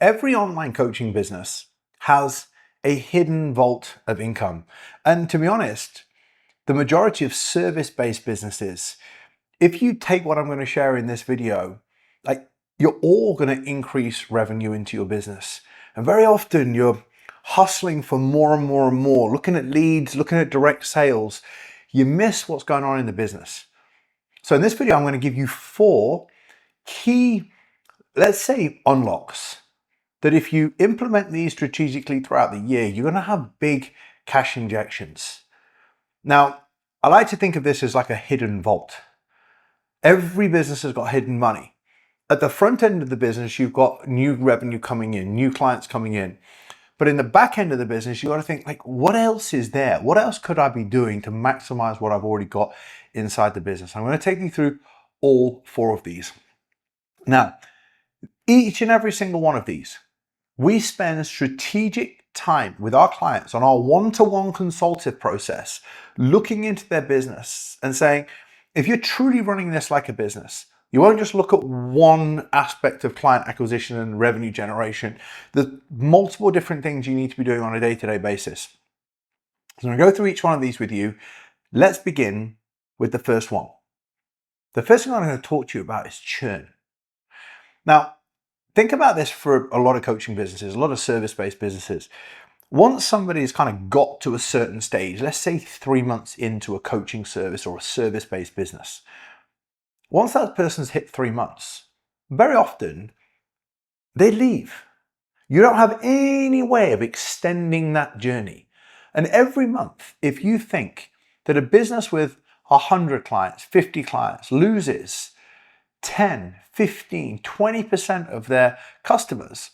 Every online coaching business has a hidden vault of income. And to be honest, the majority of service-based businesses, if you take what I'm going to share in this video, you're all going to increase revenue into your business. And very often you're hustling for more and more and more, looking at leads, looking at direct sales. You miss what's going on in the business. So in this video, I'm going to give you 4 key, let's say, unlocks that if you implement these strategically throughout the year, you're going to have big cash injections. Now, I like to think of this as like a hidden vault. Every business has got hidden money. At the front end of the business, you've got new revenue coming in, new clients coming in. But in the back end of the business, you've got to think, what else is there? What else could I be doing to maximize what I've already got inside the business? I'm going to take you through all 4 of these. Now, each and every single one of these, we spend strategic time with our clients on our one-to-one consultative process, looking into their business and saying, if you're truly running this like a business, you won't just look at one aspect of client acquisition and revenue generation. There's multiple different things you need to be doing on a day-to-day basis. So I'm going to go through each one of these with you. Let's begin with the first one. The first thing I'm going to talk to you about is churn. Now, think about this for a lot of coaching businesses, a lot of service-based businesses. Once somebody's kind of got to a certain stage, let's say 3 months into a coaching service or a service-based business, once that person's hit 3 months, very often they leave. You don't have any way of extending that journey. And every month, if you think that a business with 100 clients, 50 clients loses 10, 15, 20% of their customers,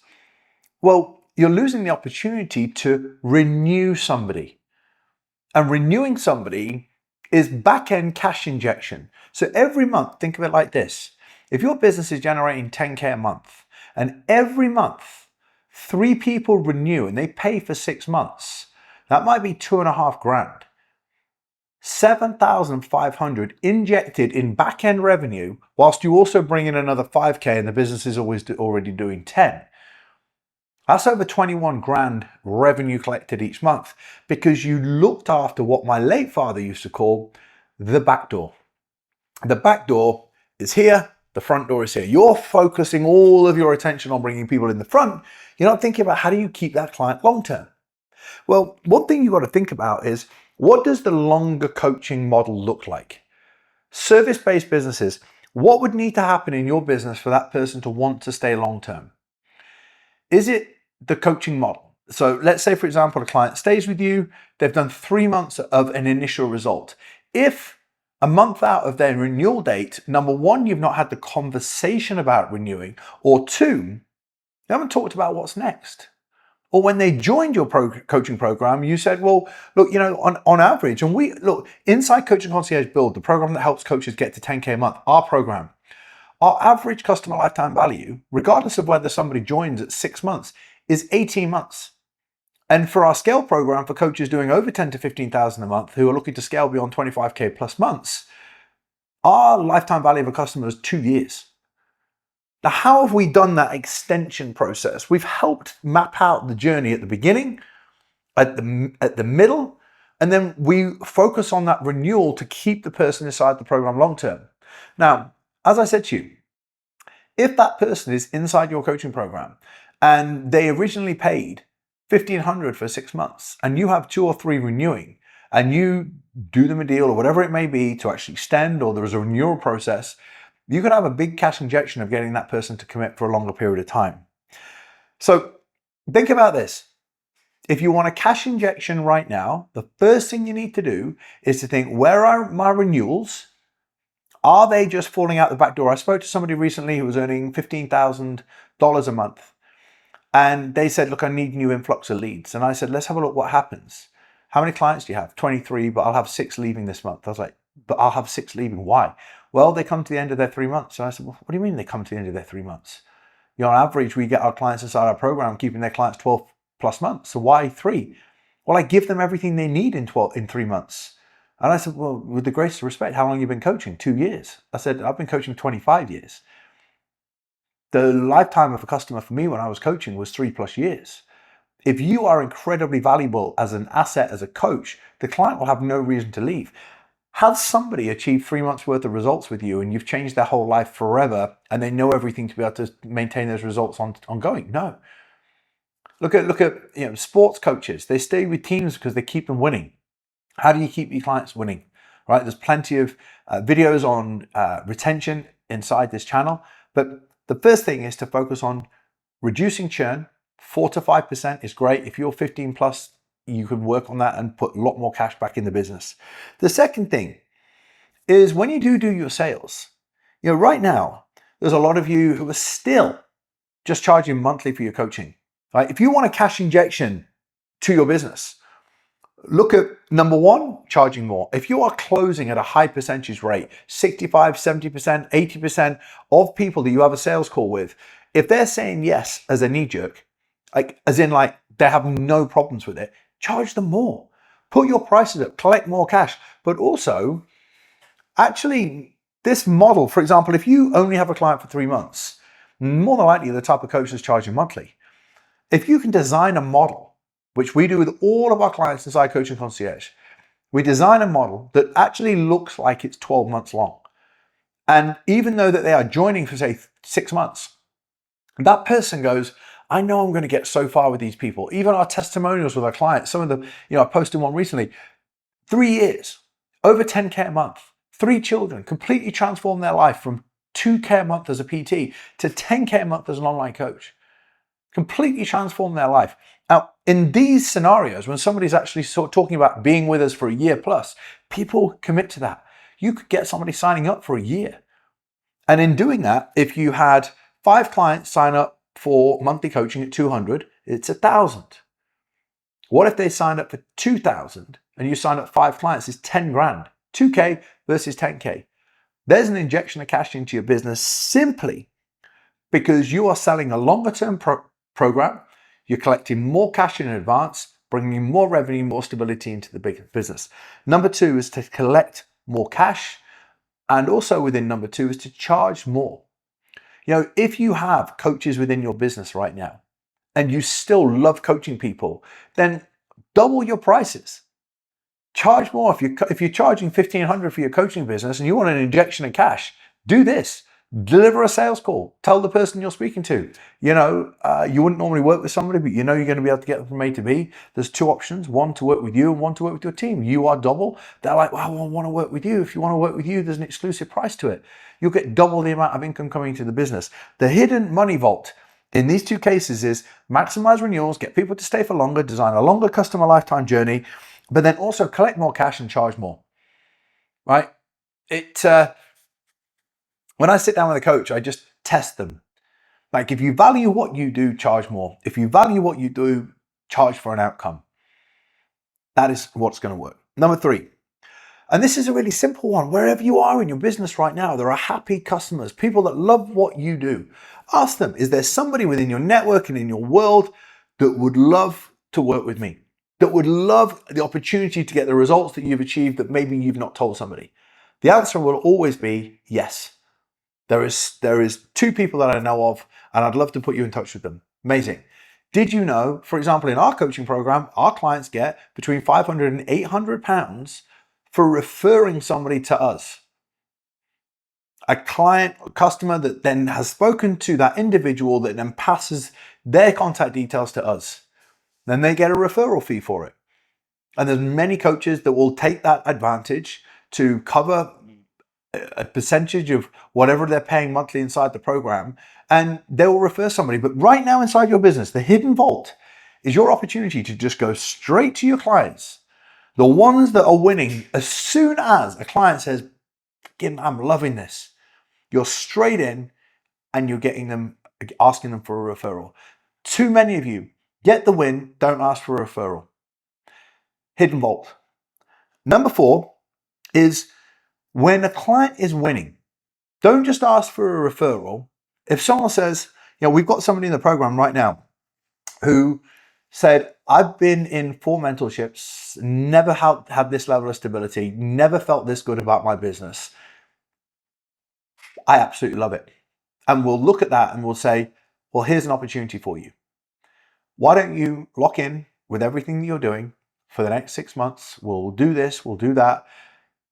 well, you're losing the opportunity to renew somebody. And renewing somebody is back-end cash injection. So every month, think of it like this. If your business is generating 10K a month, and every month 3 people renew and they pay for 6 months, that might be 2.5 grand. 7,500 injected in back-end revenue, whilst you also bring in another 5K and the business is already doing 10. That's over 21 grand revenue collected each month because you looked after what my late father used to call the back door. The back door is here, the front door is here. You're focusing all of your attention on bringing people in the front. You're not thinking about how do you keep that client long-term. Well, one thing you've got to think about is, what does the longer coaching model look like? Service-based businesses, what would need to happen in your business for that person to want to stay long-term? Is it the coaching model? So let's say, for example, a client stays with you, they've done 3 months of an initial result. If a month out of their renewal date, number 1, you've not had the conversation about renewing, or 2, you haven't talked about what's next. Or when they joined your coaching program, you said, well, look, on average, and inside Coaching Concierge Build, the program that helps coaches get to 10K a month, our program, our average customer lifetime value, regardless of whether somebody joins at 6 months, is 18 months. And for our scale program for coaches doing over 10 to 15,000 a month who are looking to scale beyond 25K plus months, our lifetime value of a customer is 2 years. Now, how have we done that extension process? We've helped map out the journey at the beginning, at the middle, and then we focus on that renewal to keep the person inside the program long term. Now, as I said to you, if that person is inside your coaching program and they originally paid $1,500 for 6 months and you have 2 or 3 renewing and you do them a deal or whatever it may be to actually extend, or there is a renewal process, you could have a big cash injection of getting that person to commit for a longer period of time. So think about this. If you want a cash injection right now, the first thing you need to do is to think, where are my renewals? Are they just falling out the back door? I spoke to somebody recently who was earning $15,000 a month. And they said, look, I need a new influx of leads. And I said, let's have a look what happens. How many clients do you have? 23, but I'll have 6 leaving this month. I was like, but I'll have 6 leaving. Why? Well, they come to the end of their 3 months. And I said, well, what do you mean they come to the end of their 3 months? On average, we get our clients inside our program keeping their clients 12 plus months. So why 3? Well, I give them everything they need in 3 months. And I said, well, with the greatest respect, how long have you been coaching? 2 years. I said, I've been coaching 25 years. The lifetime of a customer for me when I was coaching was 3+ years. If you are incredibly valuable as an asset, as a coach, the client will have no reason to leave. Has somebody achieved 3 months worth of results with you and you've changed their whole life forever and they know everything to be able to maintain those results ongoing? No. Look at sports coaches. They stay with teams because they keep them winning. How do you keep your clients winning? Right? There's plenty of videos on retention inside this channel, but the first thing is to focus on reducing churn. 4 to 5% is great. If you're 15 plus, you can work on that and put a lot more cash back in the business. The second thing is when you do your sales, right now, there's a lot of you who are still just charging monthly for your coaching. Right? If you want a cash injection to your business, look at number one, charging more. If you are closing at a high percentage rate, 65, 70%, 80% of people that you have a sales call with, if they're saying yes as a knee jerk, as in they have no problems with it, charge them more. Put your prices up, collect more cash. But also, actually, this model, for example, if you only have a client for 3 months, more than likely the type of coach that's charging monthly. If you can design a model, which we do with all of our clients inside Coaching Concierge, we design a model that actually looks like it's 12 months long. And even though that they are joining for, say, 6 months, that person goes, I know I'm going to get so far with these people. Even our testimonials with our clients, some of them, I posted one recently, 3 years, over 10K a month, 3 children, completely transformed their life from 2K a month as a PT to 10K a month as an online coach. Completely transformed their life. Now, in these scenarios, when somebody's actually talking about being with us for a year plus, people commit to that. You could get somebody signing up for a year. And in doing that, if you had 5 clients sign up for monthly coaching at 200, it's 1,000. What if they signed up for 2,000 and you sign up 5 clients? It's 10 grand. 2K versus 10K. There's an injection of cash into your business simply because you are selling a longer term program. You're collecting more cash in advance, bringing more revenue, more stability into the big business. Number 2 is to collect more cash. And also within number 2 is to charge more. If you have coaches within your business right now and you still love coaching people, then double your prices. Charge more. If you're charging $1,500 for your coaching business and you want an injection of cash, do this. Deliver a sales call. Tell the person you're speaking to, you wouldn't normally work with somebody, but you're going to be able to get them from A to B. There's 2 options, one to work with you and one to work with your team. You are double. They're like, well, I want to work with you. If you want to work with you, there's an exclusive price to it. You'll get double the amount of income coming to the business. The hidden money vault in these 2 cases is maximize renewals, get people to stay for longer, design a longer customer lifetime journey, but then also collect more cash and charge more, right? When I sit down with a coach, I just test them. If you value what you do, charge more. If you value what you do, charge for an outcome. That is what's going to work. Number 3, and this is a really simple one. Wherever you are in your business right now, there are happy customers, people that love what you do. Ask them, is there somebody within your network and in your world that would love to work with me? That would love the opportunity to get the results that you've achieved that maybe you've not told somebody? The answer will always be yes. There is 2 people that I know of, and I'd love to put you in touch with them. Amazing. Did you know, for example, in our coaching program, our clients get between £500 and £800 for referring somebody to us? A customer that then has spoken to that individual that then passes their contact details to us. Then they get a referral fee for it. And there's many coaches that will take that advantage to cover a percentage of whatever they're paying monthly inside the program, and they will refer somebody. But right now inside your business, the hidden vault is your opportunity to just go straight to your clients, the ones that are winning. As soon as a client says, I'm loving this, you're straight in and you're asking them for a referral. Too many of you get the win, don't ask for a referral. Hidden vault. Number 4 is when a client is winning, don't just ask for a referral. If someone says, we've got somebody in the program right now who said, I've been in 4 mentorships, never had this level of stability, never felt this good about my business. I absolutely love it. And we'll look at that and we'll say, well, here's an opportunity for you. Why don't you lock in with everything that you're doing for the next 6 months? We'll do this, we'll do that,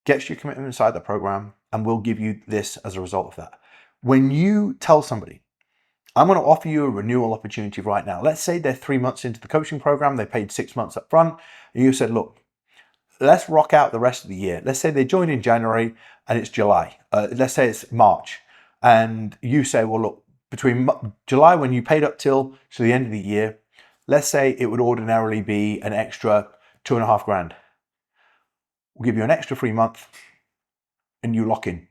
get your commitment inside the program, and we'll give you this as a result of that. When you tell somebody, I'm going to offer you a renewal opportunity right now. Let's say they're 3 months into the coaching program, they paid 6 months up front, and you said, look, let's rock out the rest of the year. Let's say they join in January and it's July. Let's say it's March. And you say, well, look, between July, when you paid up till to the end of the year, let's say it would ordinarily be an extra 2.5 grand. We'll give you an extra free month and you lock in.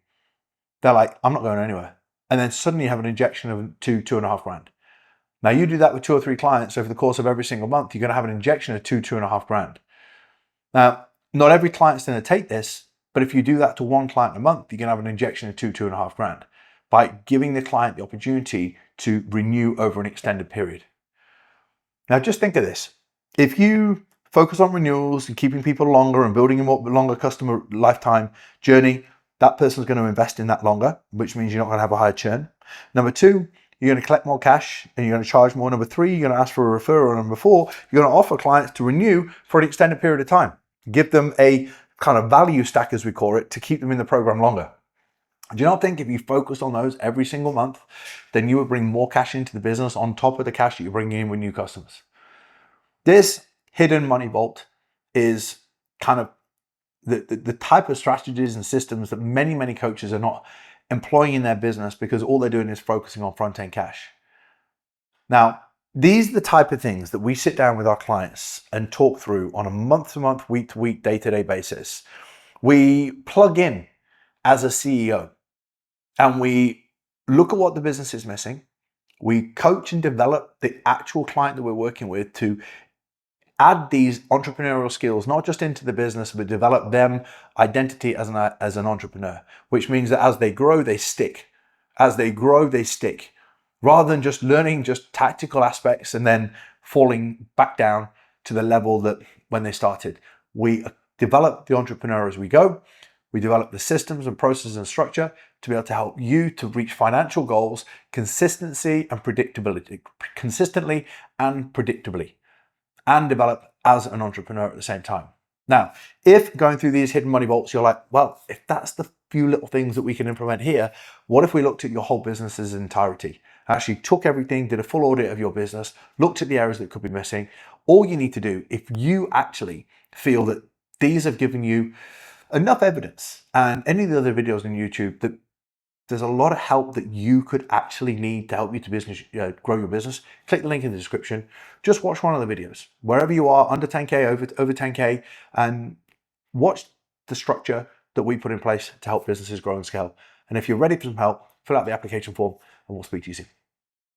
They're like, I'm not going anywhere. And then suddenly you have an injection of 2.5 grand. Now you do that with 2 or 3 clients over the course of every single month, you're going to have an injection of 2.5 grand. Now, not every client's going to take this, but if you do that to 1 client a month, you're going to have an injection of 2.5 grand by giving the client the opportunity to renew over an extended period. Now, just think of this. If you focus on renewals and keeping people longer and building a more longer customer lifetime journey, that person's going to invest in that longer, which means you're not going to have a higher churn. Number 2, you're going to collect more cash and you're going to charge more. Number 3, you're going to ask for a referral. Number 4, you're going to offer clients to renew for an extended period of time. Give them a kind of value stack, as we call it, to keep them in the program longer. Do you not think if you focused on those every single month, then you would bring more cash into the business on top of the cash that you're bringing in with new customers? This hidden money vault is kind of the type of strategies and systems that many coaches are not employing in their business because all they're doing is focusing on front-end cash. Now, these are the type of things that we sit down with our clients and talk through on a month-to-month, week-to-week, day-to-day basis. We plug in as a CEO and we look at what the business is missing. We coach and develop the actual client that we're working with to add these entrepreneurial skills, not just into the business, but develop them identity as an entrepreneur, which means that as they grow, they stick. As they grow, they stick. Rather than just learning just tactical aspects and then falling back down to the level that when they started. We develop the entrepreneur as we go. We develop the systems and processes and structure to be able to help you to reach financial goals, consistently and predictably, and develop as an entrepreneur at the same time. Now, if going through these hidden money vaults, you're like, well, if that's the few little things that we can implement here, what if we looked at your whole business's entirety? Actually took everything, did a full audit of your business, looked at the areas that could be missing. All you need to do, if you actually feel that these have given you enough evidence and any of the other videos on YouTube that there's a lot of help that you could actually need to help you to grow your business, click the link in the description. Just watch one of the videos. Wherever you are, under 10K, over 10K, and watch the structure that we put in place to help businesses grow and scale. And if you're ready for some help, fill out the application form and we'll speak to you soon.